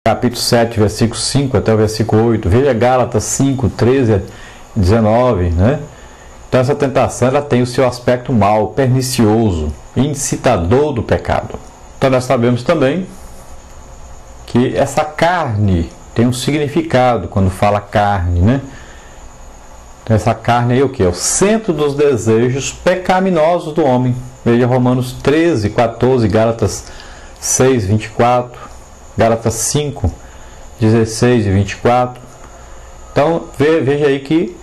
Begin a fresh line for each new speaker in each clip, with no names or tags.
capítulo 7, versículo 5 até o versículo 8. Veja Gálatas 5, 13 a 19, né? Então essa tentação ela tem o seu aspecto mau, pernicioso, incitador do pecado. Então nós sabemos também que essa carne tem um significado quando fala carne, né? Então essa carne aí é o que? É o centro dos desejos pecaminosos do homem. Veja Romanos 13, 14, Gálatas 6, 24, Gálatas 5, 16 e 24. Então veja aí que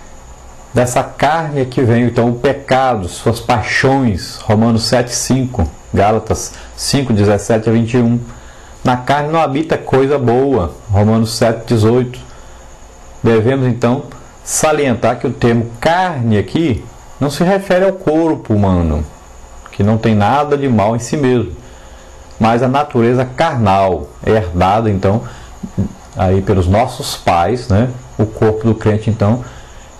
dessa carne é que vem então o pecado, suas paixões. Romanos 7, 5, Gálatas 5, 17 a 21. Na carne não habita coisa boa. Romanos 7, 18. Devemos então salientar que o termo carne aqui não se refere ao corpo humano, que não tem nada de mal em si mesmo, mas a natureza carnal é herdada então aí pelos nossos pais, né? O corpo do crente então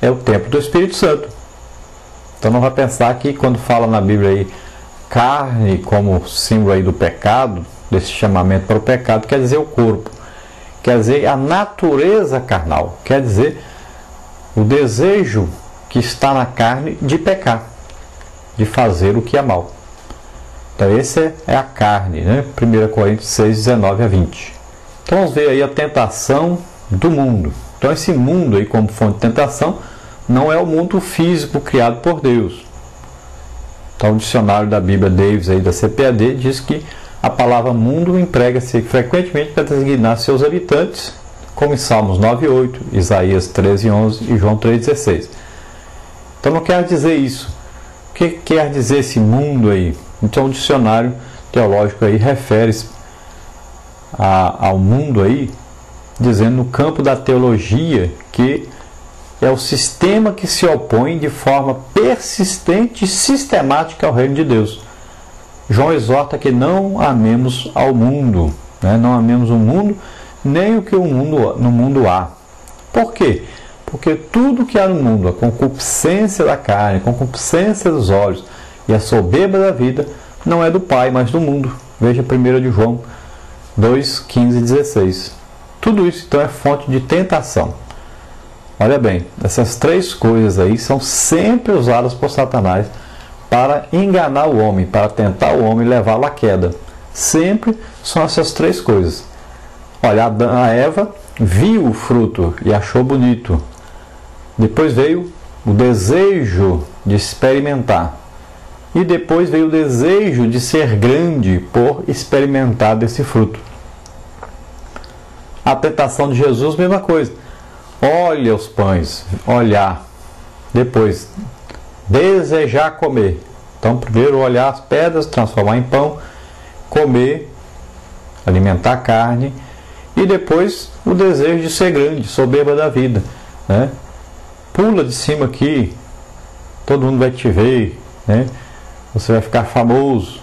é o templo do Espírito Santo. Então não vai pensar que quando fala na Bíblia aí carne como símbolo aí do pecado, desse chamamento para o pecado, quer dizer o corpo, quer dizer a natureza carnal, quer dizer o desejo que está na carne de pecar, de fazer o que é mal. Então essa é a carne, né? 1 Coríntios 6, 19 a 20. Então vamos ver aí a tentação do mundo. Então esse mundo aí como fonte de tentação não é o mundo físico criado por Deus. Então o dicionário da Bíblia Davis aí da CPAD diz que a palavra mundo emprega-se frequentemente para designar seus habitantes, como em Salmos 9:8, Isaías 13:11 e João 3:16. Então não quer dizer isso. O que quer dizer esse mundo aí? Então o dicionário teológico aí refere-se ao mundo aí, dizendo no campo da teologia que é o sistema que se opõe de forma persistente e sistemática ao reino de Deus. João exorta que não amemos ao mundo, né? Não amemos o mundo, nem o que no mundo há. Por quê? Porque tudo que há no mundo, a concupiscência da carne, a concupiscência dos olhos e a soberba da vida, não é do Pai, mas do mundo. Veja 1 de João 2, 15 e 16. Tudo isso então é fonte de tentação. Olha bem, essas três coisas aí são sempre usadas por Satanás para enganar o homem, para tentar o homem levá-lo à queda. Sempre são essas três coisas. Olha, a Eva viu o fruto e achou bonito. Depois veio o desejo de experimentar. E depois veio o desejo de ser grande por experimentar desse fruto. A tentação de Jesus, mesma coisa. Olha os pães, olhar. Depois, desejar comer. Então, primeiro olhar as pedras, transformar em pão, comer, alimentar a carne. E depois o desejo de ser grande, soberba da vida, né? Pula de cima aqui, todo mundo vai te ver, né? Você vai ficar famoso.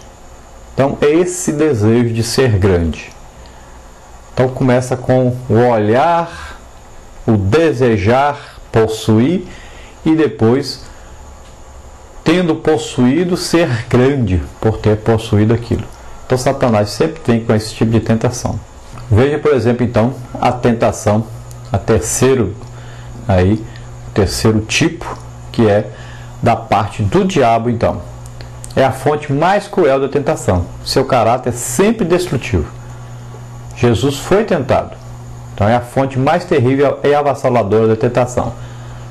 Então esse desejo de ser grande. Então começa com o olhar, o desejar, possuir e depois, tendo possuído, ser grande por ter possuído aquilo. Então Satanás sempre vem com esse tipo de tentação. Veja, por exemplo, então, a tentação, o terceiro tipo, que é da parte do diabo, então. É a fonte mais cruel da tentação. Seu caráter é sempre destrutivo. Jesus foi tentado. Então é a fonte mais terrível e avassaladora da tentação.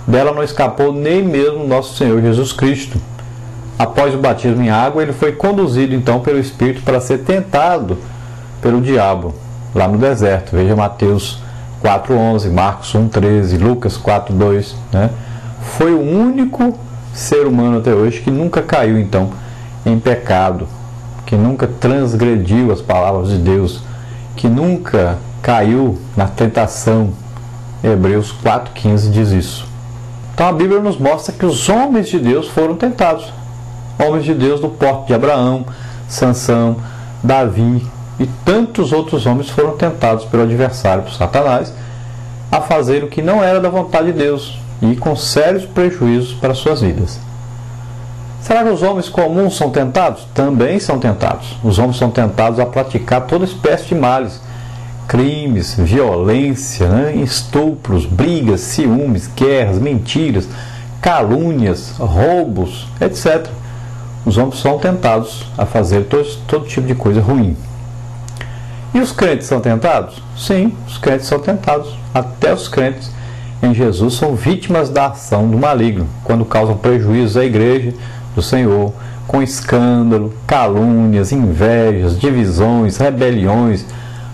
Dela não escapou nem mesmo nosso Senhor Jesus Cristo. Após o batismo em água, ele foi conduzido então pelo Espírito para ser tentado pelo diabo lá no deserto. Veja Mateus 4:11, Marcos 1:13, Lucas 4:2, né? Foi o único ser humano até hoje que nunca caiu então em pecado, que nunca transgrediu as palavras de Deus, que nunca caiu na tentação. Hebreus 4:15 diz isso. Então a Bíblia nos mostra que os homens de Deus foram tentados. Homens de Deus do porte de Abraão, Sansão, Davi e tantos outros homens foram tentados pelo adversário, por Satanás, a fazer o que não era da vontade de Deus e com sérios prejuízos para suas vidas. Será que os homens comuns são tentados? Também são tentados. Os homens são tentados a praticar toda espécie de males, crimes, violência, né? Estupros, brigas, ciúmes, guerras, mentiras, calúnias, roubos, etc. Os homens são tentados a fazer todo tipo de coisa ruim. E os crentes são tentados? Sim, os crentes são tentados. Até os crentes em Jesus são vítimas da ação do maligno, quando causam prejuízo à igreja do Senhor, com escândalo, calúnias, invejas, divisões, rebeliões,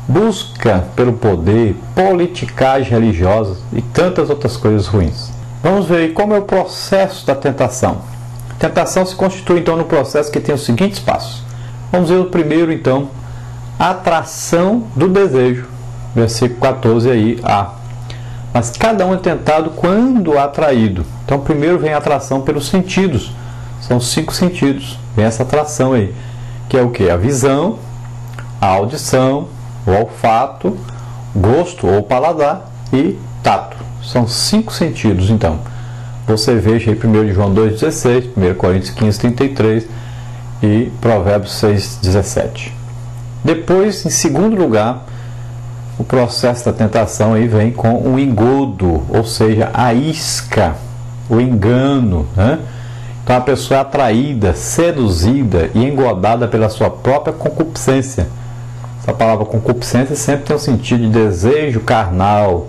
busca pelo poder, politicagem religiosa e tantas outras coisas ruins. Vamos ver como é o processo da tentação. A tentação se constitui então no processo que tem os seguintes passos. Vamos ver o primeiro então, a atração do desejo, versículo 14 aí, A. Mas cada um é tentado quando atraído. Então primeiro vem a atração pelos sentidos, são 5 sentidos, vem essa atração aí, que é o que? A visão, a audição, o olfato, gosto ou paladar e tato. São 5 sentidos então. Você veja aí 1 João 2,16, 1 Coríntios 15,33 e Provérbios 6,17. Depois, em segundo lugar, o processo da tentação aí vem com o engodo, ou seja, a isca, o engano, né? Então a pessoa é atraída, seduzida e engodada pela sua própria concupiscência. Essa palavra concupiscência sempre tem um sentido de desejo carnal,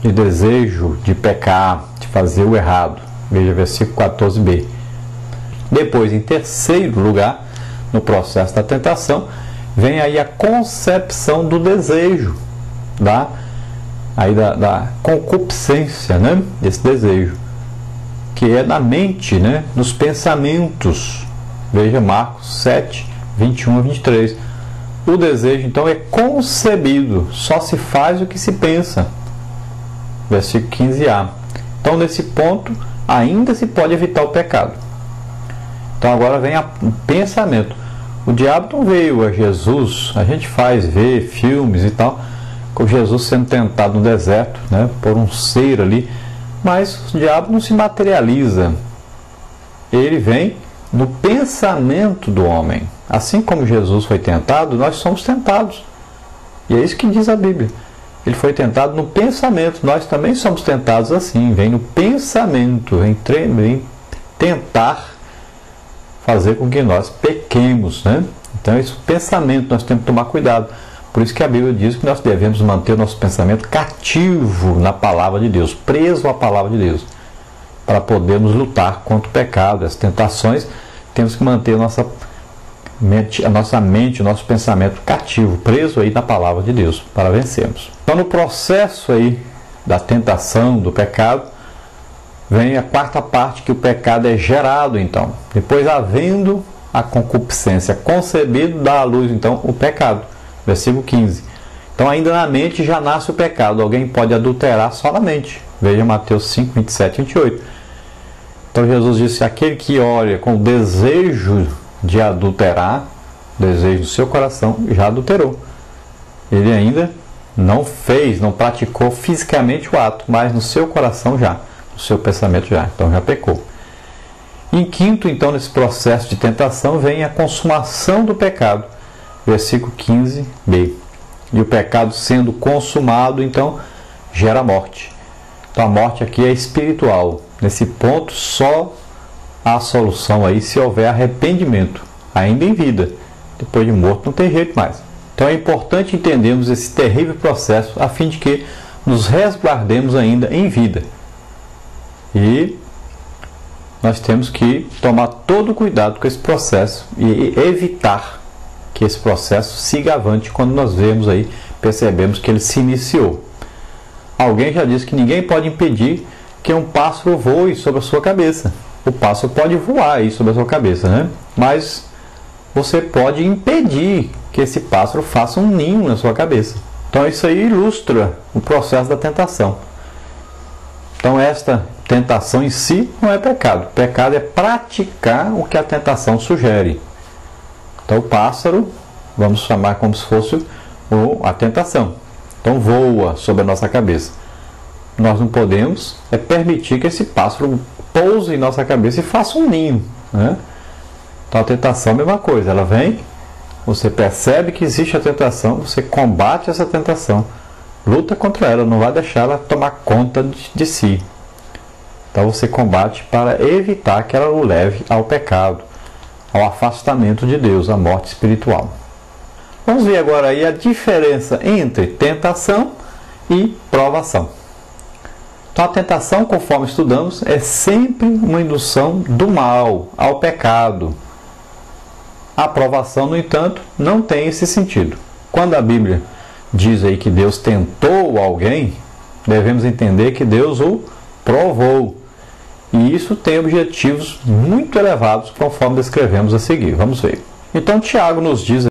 de desejo de pecar, de fazer o errado. Veja versículo 14b. Depois, em terceiro lugar, no processo da tentação, vem aí a concepção do desejo, da concupiscência, né? Desse desejo, que é na mente, né? Nos pensamentos. Veja Marcos 7, 21 a 23. O desejo, então, é concebido, só se faz o que se pensa. Versículo 15a. Então, nesse ponto, ainda se pode evitar o pecado. Então, agora vem o pensamento. O diabo não veio a Jesus, a gente vê filmes e tal, com Jesus sendo tentado no deserto, né, por um ser ali, mas o diabo não se materializa. Ele vem no pensamento do homem. Assim como Jesus foi tentado, nós somos tentados. E é isso que diz a Bíblia. Ele foi tentado no pensamento. Nós também somos tentados assim. Vem no pensamento, em tentar fazer com que nós pequemos, né? Então, esse pensamento nós temos que tomar cuidado. Por isso que a Bíblia diz que nós devemos manter o nosso pensamento cativo na palavra de Deus, preso à palavra de Deus, para podermos lutar contra o pecado, as tentações. Temos que manter a nossa mente, o nosso pensamento cativo, preso aí na palavra de Deus, para vencermos. Então, no processo aí da tentação, do pecado, vem a quarta parte, que o pecado é gerado, então. Depois, havendo a concupiscência concebido, dá à luz, então, o pecado. Versículo 15. Então, ainda na mente já nasce o pecado. Alguém pode adulterar só na mente. Veja Mateus 5, 27 e 28. Então, Jesus disse: aquele que olha com o desejo de adulterar, desejo do seu coração, já adulterou. Ele ainda não fez, não praticou fisicamente o ato, mas no seu coração já, no seu pensamento já, então já pecou. Em quinto, então, nesse processo de tentação, vem a consumação do pecado, versículo 15b. E o pecado sendo consumado, então, gera morte. Então a morte aqui é espiritual. Nesse ponto, só há solução aí se houver arrependimento, ainda em vida. Depois de morto não tem jeito mais. Então é importante entendermos esse terrível processo, a fim de que nos resguardemos ainda em vida. E nós temos que tomar todo o cuidado com esse processo e evitar que esse processo siga avante quando nós vemos aí, percebemos que ele se iniciou. Alguém já disse que ninguém pode impedir que um pássaro voe sobre a sua cabeça. O pássaro pode voar aí sobre a sua cabeça, né? Mas você pode impedir que esse pássaro faça um ninho na sua cabeça. Então isso aí ilustra o processo da tentação. Então esta tentação em si não é pecado. Pecado é praticar o que a tentação sugere. Então o pássaro, vamos chamar como se fosse a tentação. Então voa sobre a nossa cabeça. Nós não podemos permitir que esse pássaro pouse em nossa cabeça e faça um ninho, né? Então a tentação é a mesma coisa. Ela vem você percebe que existe a tentação, você combate essa tentação, luta contra ela, não vai deixar ela tomar conta de si. Então você combate para evitar que ela o leve ao pecado, ao afastamento de Deus, à morte espiritual. Vamos ver agora aí a diferença entre tentação e provação. Então a tentação, conforme estudamos, é sempre uma indução do mal, ao pecado. A provação, no entanto, não tem esse sentido. Quando a Bíblia diz aí que Deus tentou alguém, devemos entender que Deus o provou. E isso tem objetivos muito elevados, conforme descrevemos a seguir. Vamos ver. Então Tiago nos diz